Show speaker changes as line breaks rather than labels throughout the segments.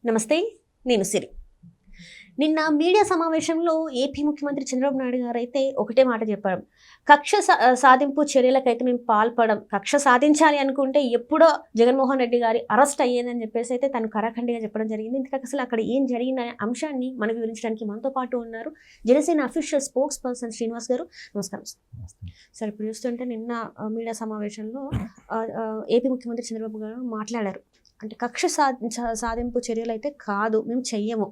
నమస్తే, నేను సిరి. నిన్న మీడియా సమావేశంలో ఏపీ ముఖ్యమంత్రి చంద్రబాబు నాయుడు గారు అయితే ఒకటే మాట చెప్పారు. సాధింపు చర్యలకైతే మేము పాల్పడం, కక్ష సాధించాలి అనుకుంటే ఎప్పుడో జగన్మోహన్ రెడ్డి గారి అరెస్ట్ అయ్యేదని చెప్పేసి అయితే తను కరాఖండిగా చెప్పడం జరిగింది. ఇంతకు అసలు అక్కడ ఏం జరిగిన అంశాన్ని మనకు వివరించడానికి మనతో పాటు ఉన్నారు Janasena official spokes person Srinivas గారు. నమస్కారం సార్. ఇప్పుడు చూస్తుంటే నిన్న మీడియా సమావేశంలో ఏపీ ముఖ్యమంత్రి చంద్రబాబు గారు మాట్లాడారు. అంటే కక్ష సాధింపు చర్యలు అయితే కాదు, మేము చెయ్యము,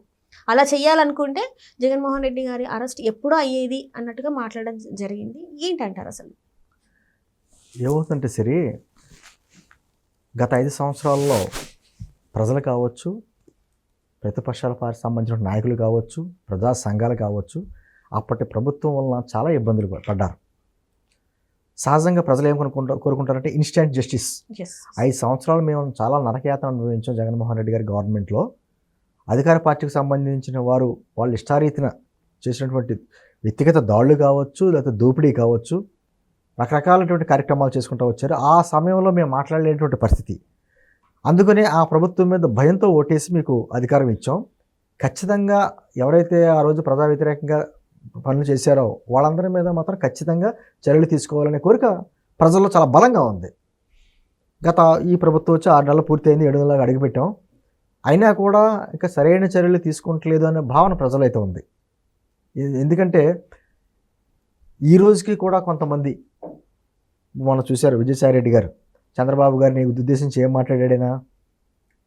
అలా చెయ్యాలనుకుంటే జగన్మోహన్ రెడ్డి గారి అరెస్ట్ ఎప్పుడో అయ్యేది అన్నట్టుగా మాట్లాడడం జరిగింది. ఏంటంటారు అసలు?
ఏమవుతుందంటే సరే, గత 5 సంవత్సరాల్లో ప్రజలు కావచ్చు, ప్రతిపక్షాల పార్టీ సంబంధించిన నాయకులు కావచ్చు, ప్రజా సంఘాలు కావచ్చు, అప్పటి ప్రభుత్వం వలన చాలా ఇబ్బందులు పడ్డారు. సహజంగా ప్రజలు ఏం కోరుకుంటారంటే ఇన్స్టెంట్ జస్టిస్. 5 సంవత్సరాలు మేము చాలా నరకయాతన అనుభవించాం జగన్మోహన్ రెడ్డి గారి గవర్నమెంట్లో. అధికార పార్టీకి సంబంధించిన వారు వాళ్ళు ఇష్టారీతిన చేసినటువంటి వ్యక్తిగత దాడులు కావచ్చు, లేకపోతే దోపిడీ కావచ్చు, రకరకాలైనటువంటి కార్యక్రమాలు చేసుకుంటూ వచ్చారు. ఆ సమయంలో మేము మాట్లాడలేనటువంటి పరిస్థితి. అందుకనే ఆ ప్రభుత్వం మీద భయంతో ఓటేసి మీకు అధికారం ఇచ్చాం. ఖచ్చితంగా ఎవరైతే ఆ రోజు ప్రజా వ్యతిరేకంగా పనులు చేశారో వాళ్ళందరి మీద మాత్రం ఖచ్చితంగా చర్యలు తీసుకోవాలనే కోరిక ప్రజల్లో చాలా బలంగా ఉంది. ఈ ప్రభుత్వం వచ్చి 6 నెలలు పూర్తయింది, 7 నెలలకు అడుగుపెట్టాం. అయినా కూడా ఇంకా సరైన చర్యలు తీసుకుంటలేదు అనే భావన ప్రజలైతే ఉంది. ఎందుకంటే ఈ రోజుకి కూడా కొంతమంది మొన్న చూశారు విజయసాయి రెడ్డి గారు చంద్రబాబు గారిని ఉద్దేశించి ఏం మాట్లాడాడైనా,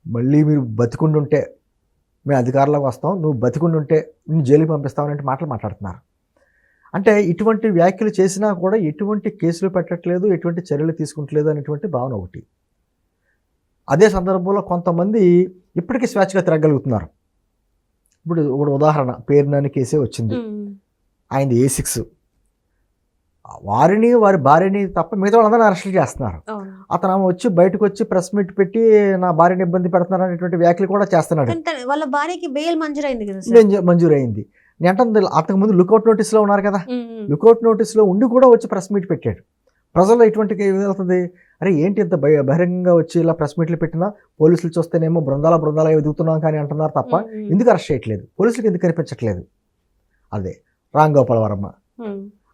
మళ్ళీ మీరు బతికుండుంటే మేము అధికారంలోకి వస్తాం, నువ్వు బతికుండుంటే నిన్ను జైలుకి పంపిస్తామనే మాటలు మాట్లాడుతున్నారు. అంటే ఇటువంటి వ్యాఖ్యలు చేసినా కూడా ఎటువంటి కేసులు పెట్టట్లేదు, ఎటువంటి చర్యలు తీసుకుంటలేదు అనేటువంటి భావన ఒకటి. అదే సందర్భంలో కొంతమంది ఇప్పటికీ స్వేచ్ఛగా తిరగలుగుతున్నారు. ఇప్పుడు ఒక ఉదాహరణ, పేరునాని కేసే వచ్చింది, ఆయనది A6. వారిని వారి భార్యని తప్ప మిగతా వాళ్ళందరూ అరెస్టులు చేస్తున్నారు. అతను వచ్చి బయటకు వచ్చి ప్రెస్ మీట్ పెట్టి నా భార్యని ఇబ్బంది పెడుతున్నారు అనేటువంటి వ్యాఖ్యలు కూడా చేస్తున్నాడు.
వాళ్ళ భార్యకి బెయిల్
మంజూరైంది. నేను అంతకు ముందు లుకౌట్ నోటీస్లో ఉన్నారు కదా, లుకౌట్ నోటీస్లో ఉండి కూడా వచ్చి ప్రెస్ మీట్ పెట్టాడు. ప్రజల్లో ఇటువంటి వెళ్తుంది, అరే ఏంటి ఇంత బహిరంగంగా వచ్చి ఇలా ప్రెస్ మీట్లు పెట్టినా పోలీసులు చూస్తేనేమో బృందాల ఎదుగుతున్నాం కానీ అంటున్నారు తప్ప ఎందుకు అరెస్ట్ చేయట్లేదు, పోలీసులకు ఎందుకు కనిపించట్లేదు. అదే రామ్ గోపాల్ వర్మ,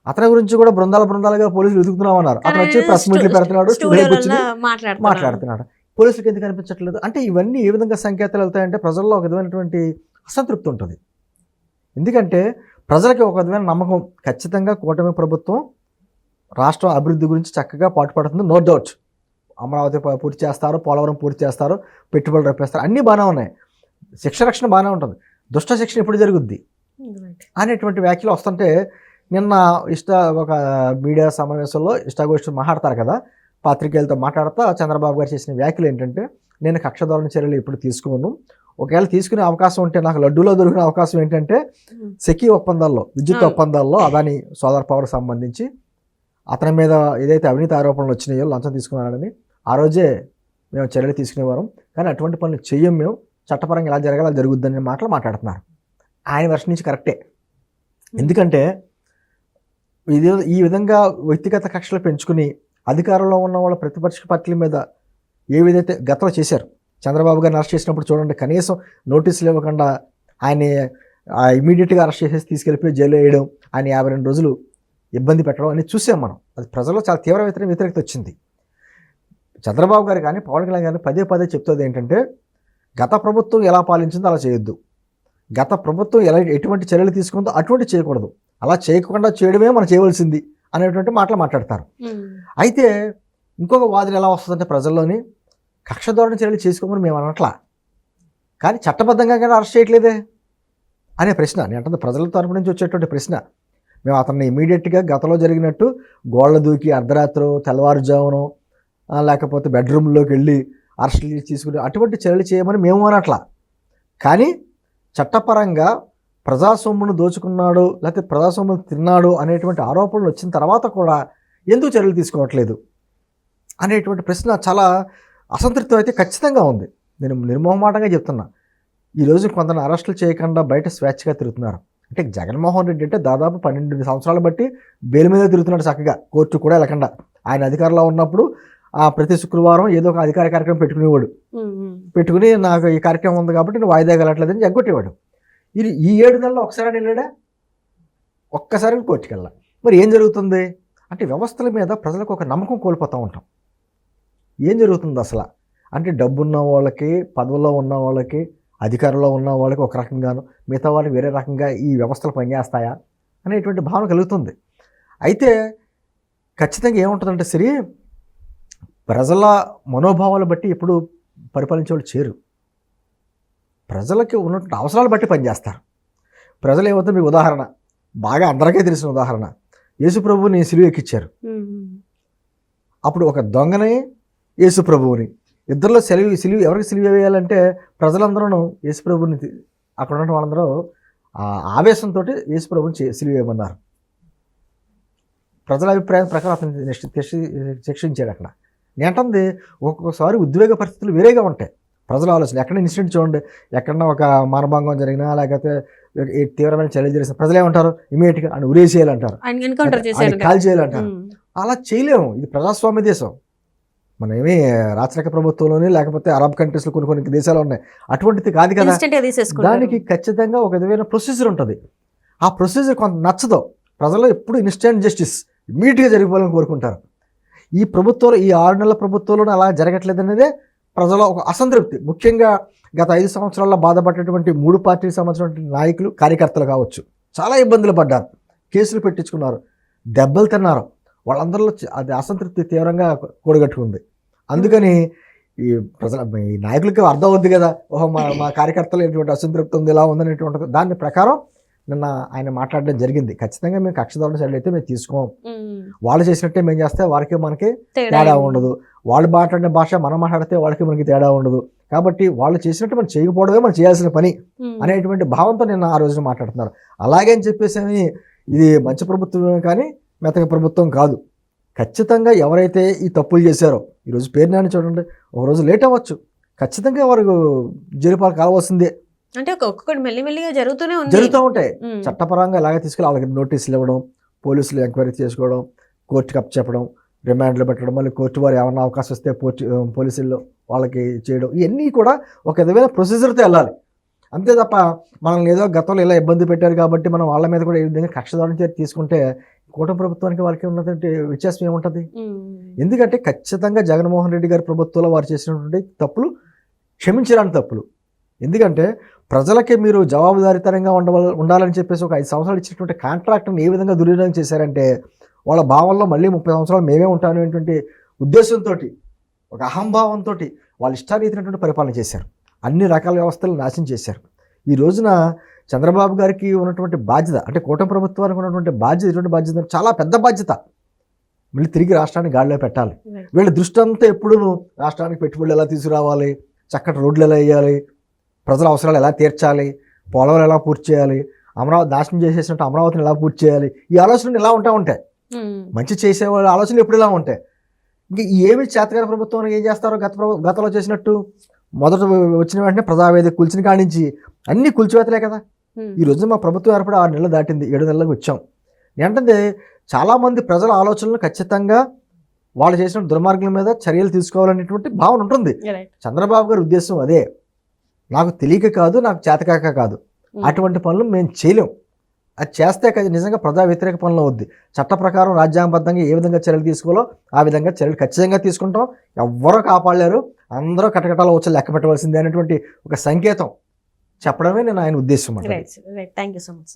అతని గురించి కూడా బృందాలుగా పోలీసులు ఎదుగుతున్నామన్నారు. అతను వచ్చి ప్రెస్ మీట్లు పెడుతున్నాడు, స్టూడియోకి వచ్చి మాట్లాడుతున్నాడు, పోలీసులకు ఎందుకు కనిపించట్లేదు. అంటే ఇవన్నీ ఏ విధంగా సంకేతాలు వెళ్తాయంటే ప్రజల్లో ఒక విధమైనటువంటి అసంతృప్తి ఉంటుంది. ఎందుకంటే ప్రజలకి ఒక విధమైన నమ్మకం, ఖచ్చితంగా కూటమి ప్రభుత్వం రాష్ట్రం అభివృద్ధి గురించి చక్కగా పాటుపడుతుంది, నో డౌట్. అమరావతి పూర్తి చేస్తారు, పోలవరం పూర్తి చేస్తారు, పెట్టుబడులు రప్పిస్తారు, అన్నీ బాగానే ఉన్నాయి, శిక్ష రక్షణ బాగానే ఉంటుంది, దుష్ట శిక్షణ ఎప్పుడు జరుగుద్ది అనేటువంటి వ్యాఖ్యలు వస్తుంటే, నిన్న ఒక మీడియా సమావేశంలో ఇష్టాగోష్ఠి మాట్లాడతారు కదా, పాత్రికేయులతో మాట్లాడుతూ చంద్రబాబు గారు చేసిన వ్యాఖ్యలు ఏంటంటే, నేను కక్షధోరణ చర్యలు ఇప్పుడు తీసుకోను, ఒకవేళ తీసుకునే అవకాశం ఉంటే నాకు లడ్డూలో దొరికిన అవకాశం ఏంటంటే సెకీ ఒప్పందాల్లో, విద్యుత్ ఒప్పందాల్లో అదాని సోలార్ పవర్ సంబంధించి అతని మీద ఏదైతే అవినీతి ఆరోపణలు వచ్చినాయో, లంచం తీసుకున్నాడని, ఆ రోజే మేము చర్యలు తీసుకునేవారం, కానీ అటువంటి పనులు చెయ్యం, మేము చట్టపరంగా ఎలా జరగాలి అలా జరుగుద్దని మాటలు మాట్లాడుతున్నారు. ఆయన వర్షం నుంచి కరెక్టే. ఎందుకంటే ఈ విధంగా వ్యక్తిగత కక్షలు పెంచుకుని అధికారంలో ఉన్న వాళ్ళ ప్రతిపక్ష పార్టీల మీద ఏ విధైతే గతంలో చేశారు, చంద్రబాబు గారిని అరెస్ట్ చేసినప్పుడు చూడండి, కనీసం నోటీసులు ఇవ్వకుండా ఆయన ఇమీడియట్గా అరెస్ట్ చేసేసి తీసుకెళ్ళిపోయి జైలు వేయడం, ఆయన 52 రోజులు ఇబ్బంది పెట్టడం అని చూసాం మనం. అది ప్రజల్లో చాలా తీవ్ర వ్యతిరేకత వచ్చింది. చంద్రబాబు గారు కానీ పవన్ కళ్యాణ్ గారిని పదే చెప్తుంది ఏంటంటే, గత ప్రభుత్వం ఎలా పాలించిందో అలా చేయొద్దు, గత ప్రభుత్వం ఎటువంటి చర్యలు తీసుకుందో అటువంటి చేయకూడదు, అలా చేయకుండా చేయడమే మనం చేయవలసింది అనేటువంటి మాటలు మాట్లాడతారు. అయితే ఇంకొక వాదన ఎలా వస్తుందంటే, ప్రజల్లోని కక్ష ధోరణి చర్యలు చేసుకోమని మేము అనట్లా, కానీ చట్టబద్ధంగా కానీ అరెస్ట్ చేయట్లేదే అనే ప్రశ్న. నేను అంటే ప్రజల తరపు నుంచి వచ్చేటువంటి ప్రశ్న. మేము అతన్ని ఇమీడియట్గా గతంలో జరిగినట్టు గోళ్ళ దూకి అర్ధరాత్రి తెల్లవారుజామునో లేకపోతే బెడ్రూమ్లోకి వెళ్ళి అరెస్టులు తీసుకుని అటువంటి చర్యలు చేయమని మేము అనట్లా, కానీ చట్టపరంగా ప్రజాస్వామ్యను దోచుకున్నాడు లేకపోతే ప్రజాస్వామ్యం తిన్నాడు అనేటువంటి ఆరోపణలు వచ్చిన తర్వాత కూడా ఎందుకు చర్యలు తీసుకోవట్లేదు అనేటువంటి ప్రశ్న చాలా అసంతృప్తి అయితే ఖచ్చితంగా ఉంది. నేను నిర్మోహమాటంగా చెప్తున్నా. ఈరోజు కొందరు అరెస్టులు చేయకుండా బయట స్వేచ్ఛగా తిరుగుతున్నారు. అంటే జగన్మోహన్ రెడ్డి అంటే దాదాపు 12 సంవత్సరాలు బట్టి బెయిల్ మీద తిరుగుతున్నాడు చక్కగా, కోర్టు కూడా వెళ్ళకుండా. ఆయన అధికారంలో ఉన్నప్పుడు ప్రతి శుక్రవారం ఏదో ఒక అధికార కార్యక్రమం పెట్టుకునేవాడు. పెట్టుకుని నాకు ఈ కార్యక్రమం ఉంది కాబట్టి నేను వాయిదా వెళ్ళట్లేదని ఎగ్గొట్టేవాడు. ఇది ఈ 7 నెలల్లో ఒకసారి వెళ్ళాడా? ఒక్కసారి కోర్టుకి వెళ్ళా. మరి ఏం జరుగుతుంది అంటే వ్యవస్థల మీద ప్రజలకు ఒక నమ్మకం కోల్పోతూ ఉంటాం. ఏం జరుగుతుంది అసలు అంటే డబ్బున్న వాళ్ళకి, పదవుల్లో ఉన్న వాళ్ళకి, అధికారంలో ఉన్న వాళ్ళకి ఒక రకంగాను, మిగతా వాళ్ళకి వేరే రకంగా ఈ వ్యవస్థలు పనిచేస్తాయా అనేటువంటి భావన కలుగుతుంది. అయితే ఖచ్చితంగా ఏముంటుందంటే సరే, ప్రజల మనోభావాలు బట్టి ఎప్పుడు పరిపాలించే వాళ్ళు చేరు. ప్రజలకి ఉన్నటువంటి అవసరాలు బట్టి పనిచేస్తారు. ప్రజలు ఏమవుతుంది, మీకు ఉదాహరణ బాగా అందరికీ తెలిసిన ఉదాహరణ, యేసుప్రభుని సిలువ ఎక్కించారు. అప్పుడు ఒక దొంగని, యేసుప్రభువుని, ఇద్దరిలో సిలువ ఎవరికి సిలువ వేయాలంటే ప్రజలందరూ యేసుప్రభుని, అక్కడ ఉన్న వాళ్ళందరూ ఆవేశంతో యేసుప్రభుని సిలువ వేయమన్నారు. ప్రజల అభిప్రాయం ప్రకారం అతను శిక్షించాడు. అక్కడ నేంటుంది ఒక్కొక్కసారి ఉద్వేగ పరిస్థితులు వేరేగా ఉంటాయి. ప్రజల ఆలోచన ఎక్కడ ఇన్సిడెంట్ చూడండి, ఎక్కడన్నా ఒక మానభంగం జరిగినా లేకపోతే తీవ్రమైన చర్యలు చేసిన ప్రజలు ఏమంటారు, ఇమీడియట్గా అని ఉరేసేయాలంటారు, కాల్ చేయాలంటారు. అలా చేయలేము. ఇది ప్రజాస్వామ్య దేశం. మనం ఏమి రాచరిక ప్రభుత్వంలోని లేకపోతే అరబ్ కంట్రీస్లో కొన్ని దేశాలు ఉన్నాయి, అటువంటిది కాదు కదా. దానికి ఖచ్చితంగా ఒక విధమైన ప్రొసీజర్ ఉంటుంది. ఆ ప్రొసీజర్ కొంత నచ్చదు. ప్రజలు ఎప్పుడు ఇన్స్టెంట్ జస్టిస్ ఇమీడియట్గా జరిగిపోవాలని కోరుకుంటారు. ఈ ప్రభుత్వంలో, ఈ 6 నెలల ప్రభుత్వంలోనే అలా జరగట్లేదు అనేదే ప్రజల ఒక అసంతృప్తి. ముఖ్యంగా గత 5 సంవత్సరాల్లో బాధపడేటువంటి 3 పార్టీలకు సంబంధించినటువంటి నాయకులు, కార్యకర్తలు కావచ్చు, చాలా ఇబ్బందులు పడ్డారు, కేసులు పెట్టించుకున్నారు, దెబ్బలు తిన్నారు. వాళ్ళందరిలో అది అసంతృప్తి తీవ్రంగా కూడగట్టుకుంది. అందుకని ఈ ఈ నాయకులకి అర్థం అవుద్ది కదా, ఓహో మా కార్యకర్తలు ఎటువంటి అసంతృప్తి ఉంది, ఇలా ఉందనేటువంటి దాని ప్రకారం నిన్న ఆయన మాట్లాడడం జరిగింది. ఖచ్చితంగా మేము కక్షదారుణ చర్యలు అయితే మేము తీసుకోం, వాళ్ళు చేసినట్టే మేము చేస్తే వారికి మనకి తేడా ఉండదు, వాళ్ళు మాట్లాడిన భాష మనం మాట్లాడితే వాళ్ళకి మనకి తేడా ఉండదు, కాబట్టి వాళ్ళు చేసినట్టు మనం చేయకపోవడమే మనం చేయాల్సిన పని అనేటువంటి భావంతో నిన్న ఆ రోజున మాట్లాడుతున్నారు. అలాగే అని చెప్పేసి ఇది మంచి ప్రభుత్వమే కానీ మెతక ప్రభుత్వం కాదు. ఖచ్చితంగా ఎవరైతే ఈ తప్పులు చేశారో, ఈరోజు పేరు నాని చూడండి, ఒకరోజు లేట్ అవ్వచ్చు, ఖచ్చితంగా వారికి జైలుపాలు కావాల్సిందే.
అంటే ఒక్కొక్కటి మెల్లిమెల్లిగా జరుగుతూ ఉంటాయి.
చట్టపరంగా ఎలాగ తీసుకెళ్ళి వాళ్ళకి నోటీసులు ఇవ్వడం, పోలీసులు ఎంక్వైరీ చేసుకోవడం, కోర్టుకి అప్ చెప్పడం, రిమాండ్లో పెట్టడం, మళ్ళీ కోర్టు వారు ఏమన్నా అవకాశం వస్తే పోలీసుల్లో వాళ్ళకి చేయడం, ఇవన్నీ కూడా ఒక విధమైన ప్రొసీజర్తో వెళ్ళాలి. అంతే తప్ప మనల్ని ఏదో గతంలో ఇలా ఇబ్బంది పెట్టారు కాబట్టి మనం వాళ్ళ మీద కూడా ఏ విధంగా కక్షదారుణ చర్య తీసుకుంటే కూటమి ప్రభుత్వానికి వాళ్ళకి ఉన్నటువంటి వ్యత్యాసం ఏముంటుంది? ఎందుకంటే ఖచ్చితంగా జగన్మోహన్ రెడ్డి గారి ప్రభుత్వంలో వారు చేసినటువంటి తప్పులు క్షమించడానికి తప్పులు. ఎందుకంటే ప్రజలకి మీరు జవాబుదారీతనంగా ఉండాలని చెప్పేసి ఒక 5 సంవత్సరాలు ఇచ్చినటువంటి కాంట్రాక్ట్ని ఏ విధంగా దుర్వినియోగం చేశారంటే, వాళ్ళ భావంలో మళ్ళీ 30 సంవత్సరాలు మేమే ఉంటామనేటువంటి ఉద్దేశంతో, ఒక అహంభావంతో వాళ్ళు ఇష్టారీతినటువంటి పరిపాలన చేశారు. అన్ని రకాల వ్యవస్థలు నాశనం చేశారు. ఈ రోజున చంద్రబాబు గారికి ఉన్నటువంటి బాధ్యత, అంటే కూటమి ప్రభుత్వానికి ఉన్నటువంటి బాధ్యత, ఇటువంటి బాధ్యత చాలా పెద్ద బాధ్యత. మళ్ళీ తిరిగి రాష్ట్రాన్ని గాడిలో పెట్టాలి. వీళ్ళ దృష్టి అంతా ఎప్పుడూ రాష్ట్రానికి పెట్టుబడులు ఎలా తీసుకురావాలి, చక్కటి రోడ్లు ఎలా వేయాలి, ప్రజల అవసరాలు ఎలా తీర్చాలి, పోలవరం ఎలా పూర్తి చేయాలి, అమరావతి నాశనం చేసేసినట్టు అమరావతిని ఎలా పూర్తి చేయాలి, ఈ ఆలోచనలు ఇలా ఉంటాయి. మంచి చేసేవాళ్ళ ఆలోచనలు ఎప్పుడు ఇలా ఉంటాయి. ఇంక ఏమి చేతగారి ప్రభుత్వం ఏం చేస్తారో గతంలో చేసినట్టు, మొదట వచ్చిన వెంటనే ప్రజావేదిక కూల్చిన కానించి అన్ని కూల్చివేతలే కదా. ఈ రోజు మా ప్రభుత్వం ఏర్పడి 6 నెలలు దాటింది, 7 నెలలకు వచ్చాం. ఏంటంటే చాలామంది ప్రజల ఆలోచనలు ఖచ్చితంగా వాళ్ళు చేసిన దుర్మార్గుల మీద చర్యలు తీసుకోవాలనేటువంటి భావన ఉంటుంది. చంద్రబాబు గారి ఉద్దేశం అదే. నాకు తెలియక కాదు, నాకు చేతకాక కాదు, అటువంటి పనులు మేము చేయలేం. అది చేస్తే నిజంగా ప్రజా వ్యతిరేక పనులు అవుద్ది. చట్ట ప్రకారం రాజ్యాంగబద్ధంగా ఏ విధంగా చర్యలు తీసుకోవాలో ఆ విధంగా చర్యలు ఖచ్చితంగా తీసుకుంటాం. ఎవ్వరూ కాపాడలేరు, అందరూ కటకటాల వచ్చి లెక్క పెట్టవలసిందే అనేటువంటి ఒక సంకేతం చెప్పడమే నేను ఆయన ఉద్దేశం.
Right, thank you so much.